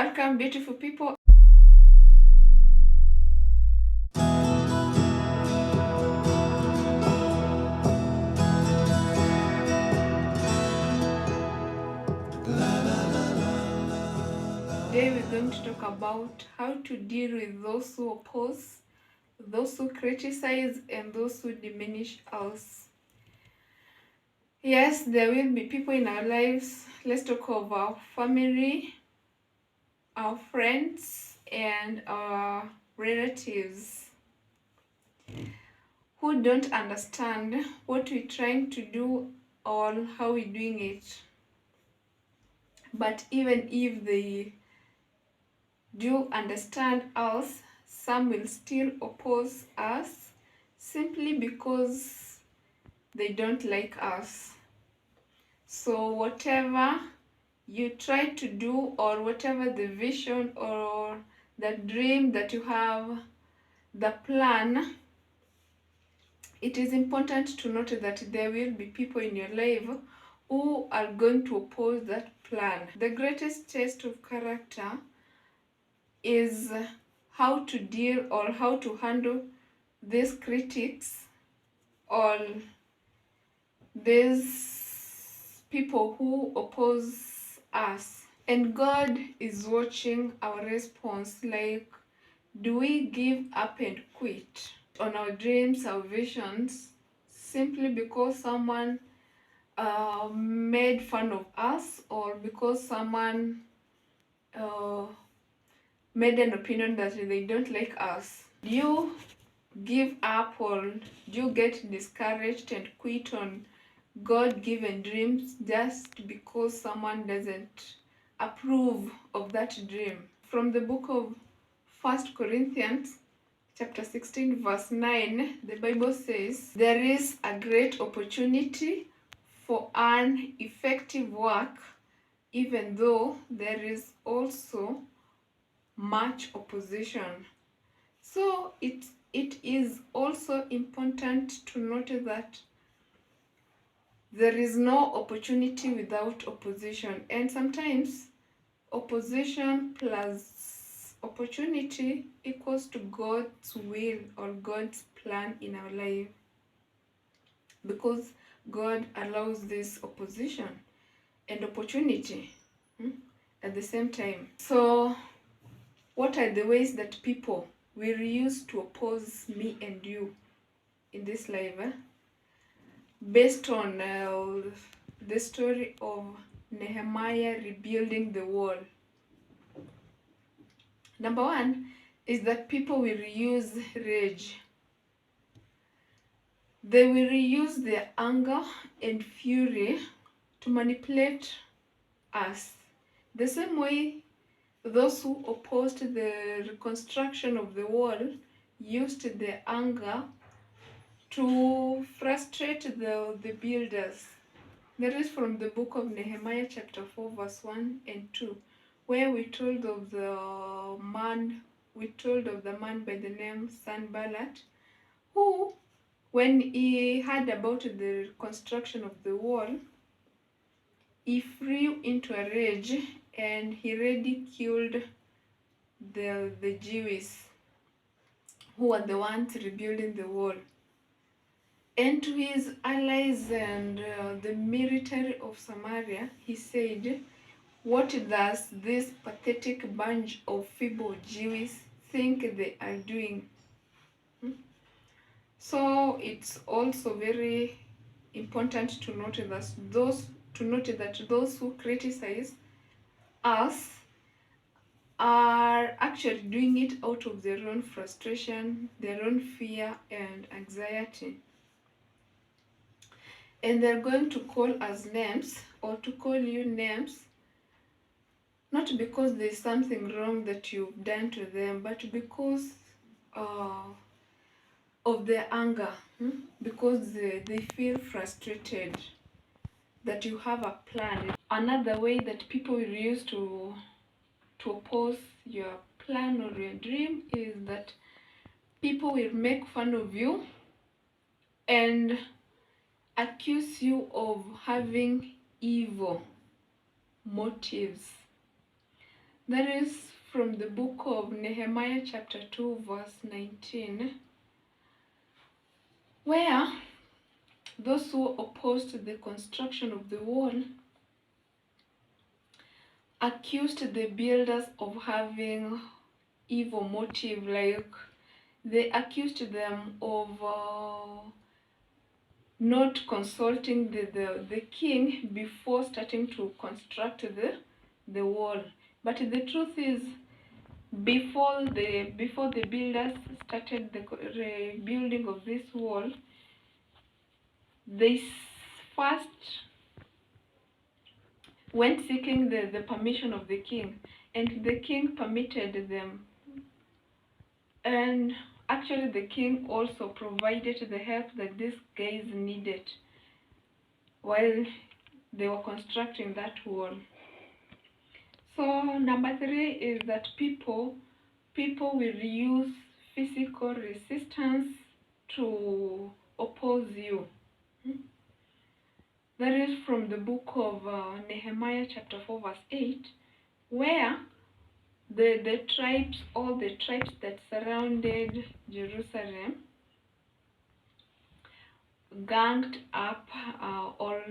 Welcome, beautiful people. Today we're going to talk about how to deal with those who oppose, those who criticize, and those who diminish us. Yes, there will be people in our lives. Let's talk of our family, our friends, and our relatives who don't understand what we're trying to do or how we're doing it. But even if they do understand us, some will still oppose us simply because they don't like us. So whatever you try to do, or whatever the vision or the dream that you have, the plan, it is important to note that there will be people in your life who are going to oppose that plan. The greatest test of character is how to deal or how to handle these critics or these people who oppose us. And God is watching our response. Like, do we give up and quit on our dreams, our visions, simply because someone made fun of us, or because someone made an opinion that they don't like us? Do you give up, or do you get discouraged and quit on God-given dreams just because someone doesn't approve of that dream? From the book of 1 Corinthians chapter 16 verse 9, the Bible says, there is a great opportunity for an effective work, even though there is also much opposition. So it is also important to note that there is no opportunity without opposition, and sometimes opposition plus opportunity equals to God's will or God's plan in our life, because God allows this opposition and opportunity at the same time. So what are the ways that people will use to oppose me and you in this life? Based on the story of Nehemiah rebuilding the wall. Number one is that people will use rage. They will use their anger and fury to manipulate us. The same way those who opposed the reconstruction of the wall used their anger to frustrate the builders. That is from the book of Nehemiah chapter 4 verse 1 and 2, where we told of the man by the name Sanballat, who, when he heard about the construction of the wall, he flew into a rage and he ridiculed the Jews who were the ones rebuilding the wall. And to his allies and the military of Samaria, he said, what does this pathetic bunch of feeble Jews think they are doing? So it's also very important to note that those who criticize us are actually doing it out of their own frustration, their own fear and anxiety. And they're going to call us names, or to call you names, not because there's something wrong that you've done to them, but because of their anger, because they feel frustrated that you have a plan. Another way that people will use to oppose your plan or your dream is that people will make fun of you and accuse you of having evil motives. That is from the book of Nehemiah chapter 2 verse 19, where those who opposed the construction of the wall accused the builders of having evil motive, like they accused them of not consulting the king before starting to construct the wall. But the truth is, before the builders started the rebuilding of this wall, they first went seeking the permission of the king, and the king permitted them. And actually the king also provided the help that these guys needed while they were constructing that wall. So number 3 is that people will use physical resistance to oppose you. That is from the book of Nehemiah chapter 4 verse 8, where the tribes, all the tribes that surrounded Jerusalem, ganged up or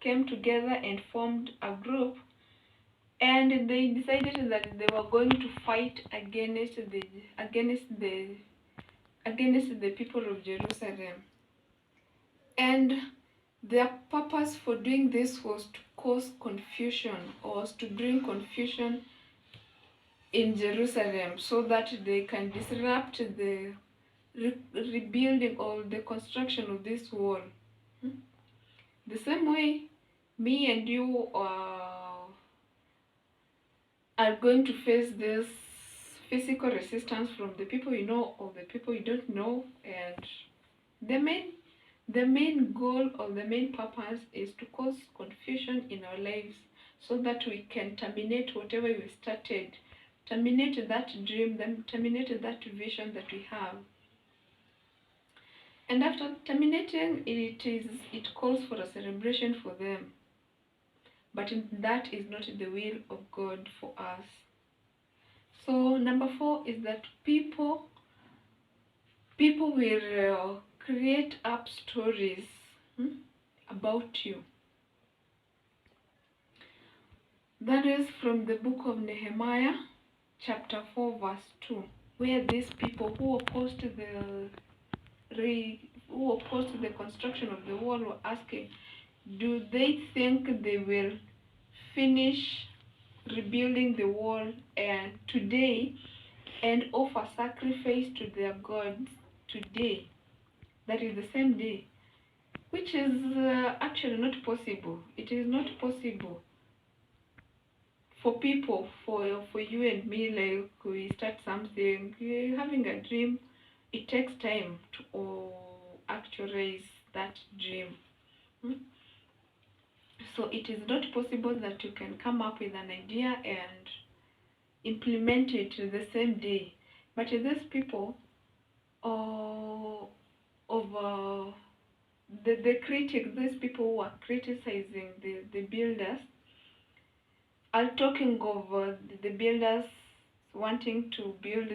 came together and formed a group, and they decided that they were going to fight against the people of Jerusalem. And their purpose for doing this was to cause confusion, or was to bring confusion in Jerusalem, so that they can disrupt the rebuilding or the construction of this wall. The same way me and you are going to face this physical resistance from the people you know or the people you don't know, and the main goal or the main purpose is to cause confusion in our lives, so that we can terminate whatever we started, terminate that dream, then terminate that vision that we have. And after terminating it calls for a celebration for them. But that is not the will of God for us. So number 4 is that people will create up stories about you. That is from the book of Nehemiah chapter 4 verse 2, where these people who opposed the construction of the wall were asking, do they think they will finish rebuilding the wall and today and offer sacrifice to their gods today? That is the same day, which is actually not possible. It is not possible for people, for you and me, like we start something, having a dream, it takes time to actualize that dream. So it is not possible that you can come up with an idea and implement it the same day. But these people the critics, these people who are criticizing the builders, are talking of the builders wanting to build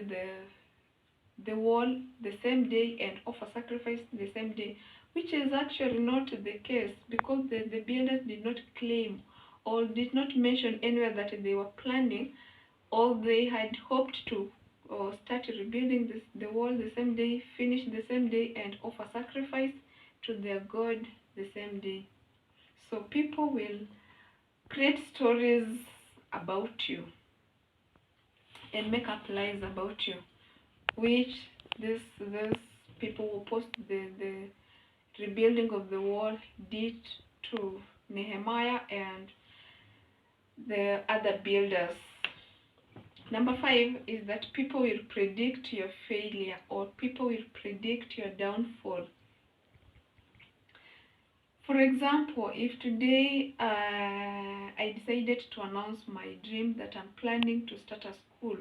the wall the same day and offer sacrifice the same day, which is actually not the case, because the builders did not claim or did not mention anywhere that they were planning or they had hoped to start rebuilding the wall the same day, finish the same day, and offer sacrifice to their God the same day. So people will create stories about you and make up lies about you, which these people who post the rebuilding of the wall did to Nehemiah and the other builders. Number 5 is that people will predict your failure, or people will predict your downfall. For example, if today I decided to announce my dream that I'm planning to start a school.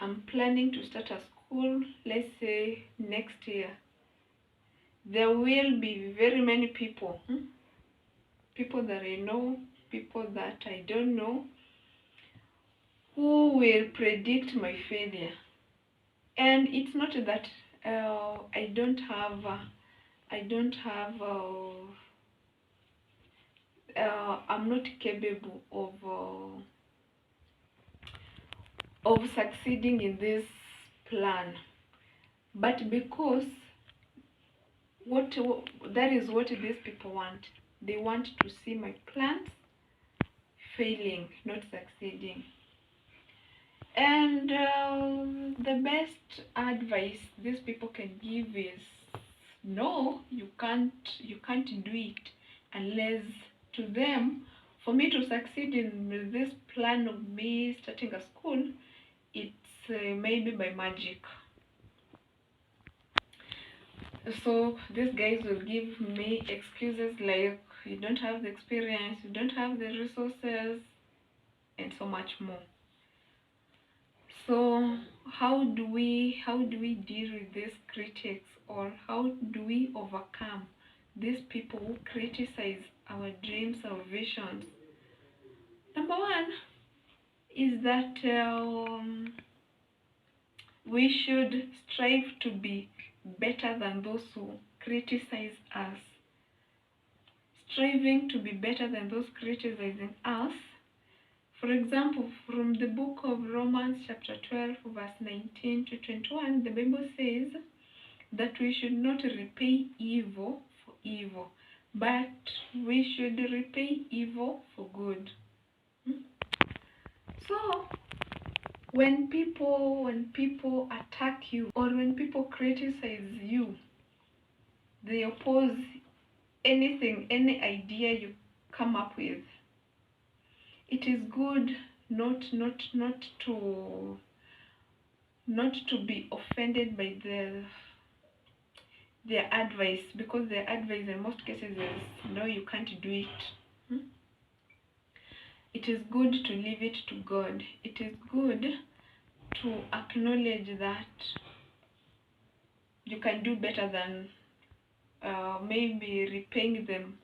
I'm planning to start a school, let's say next year. There will be very many people, people that I know, people that I don't know, who will predict my failure. And it's not that I don't have I'm not capable of succeeding in this plan, but because what that is what these people want. They want to see my plans failing, not succeeding. And the best advice these people can give is no, you can't do it unless, to them, for me to succeed in this plan of me starting a school, it's maybe by magic. So these guys will give me excuses like you don't have the experience, you don't have the resources, and so much more. So how do we deal with these critics, or how do we overcome these people who criticize our dreams, our visions? Number one is that we should strive to be better than those who criticize us. Striving to be better than those criticizing us. For example, from the book of Romans chapter 12, verse 19 to 21, the Bible says that we should not repay evil for evil, but we should repay evil for good. So, when people attack you, or when people criticize you, they oppose anything, any idea you come up with, it is good not to be offended by their advice, because their advice in most cases is no, you can't do it. It is good to leave it to God. It is good to acknowledge that you can do better than maybe repaying them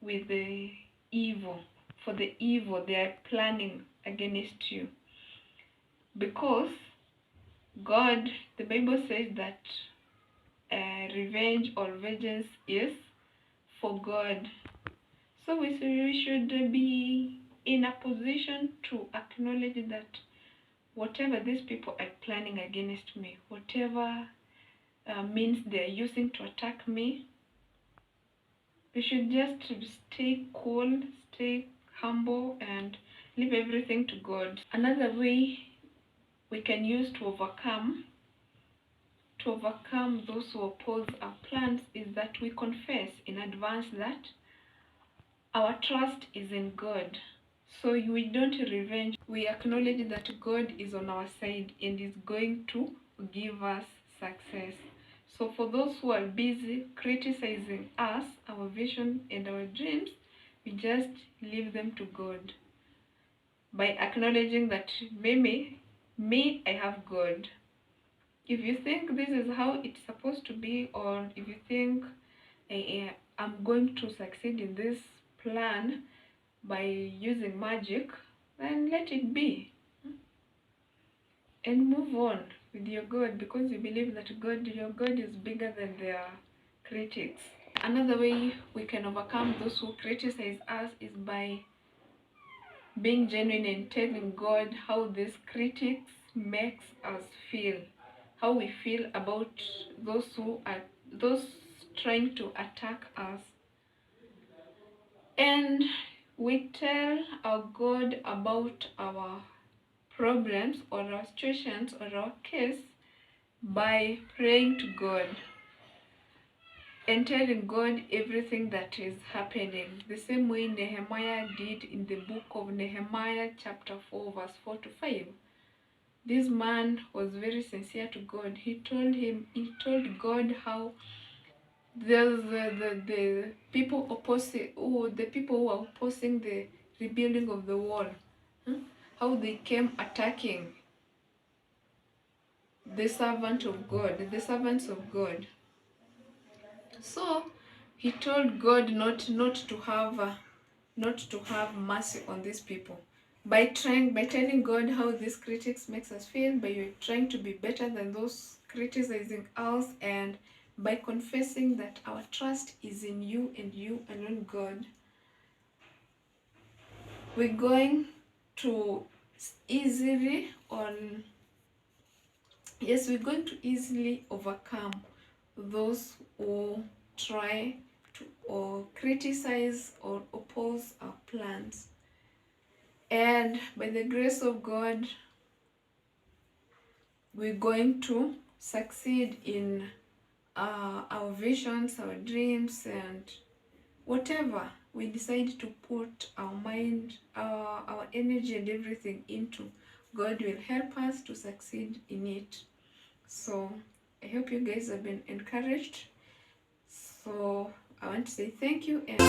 with the evil, for the evil they are planning against you. Because God, the Bible says that revenge or vengeance is for God. So we should be in a position to acknowledge that whatever these people are planning against me, whatever means they are using to attack me, we should just stay cool, stay humble, and leave everything to God. Another way we can use to overcome those who oppose our plans is that we confess in advance that our trust is in God. So we don't revenge. We acknowledge that God is on our side and is going to give us success. So for those who are busy criticizing us, our vision and our dreams, we just leave them to God by acknowledging that maybe me, I have God. If you think this is how it's supposed to be, or if you think I'm going to succeed in this plan by using magic, then let it be. And move on with your God, because you believe that your God is bigger than their critics. Another way we can overcome those who criticize us is by being genuine and telling God how these critics makes us feel, how we feel about those trying to attack us. And we tell our God about our problems or our situations or our case by praying to God and telling God everything that is happening, the same way Nehemiah did in the book of Nehemiah chapter 4 verse 4 to 5. This man was very sincere to God. He told God how the people who are opposing the rebuilding of the wall, how they came attacking the servants of God. So he told God not to have mercy on these people, by telling God how these critics makes us feel, by trying to be better than those criticizing us, and by confessing that our trust is in you and you alone, God, we're going to easily we're going to easily overcome those who try to or criticize or oppose our plans. And by the grace of God, we're going to succeed in our visions, our dreams, and whatever we decide to put our mind, our energy and everything into. God will help us to succeed in it. So I hope you guys have been encouraged. So I want to say thank you and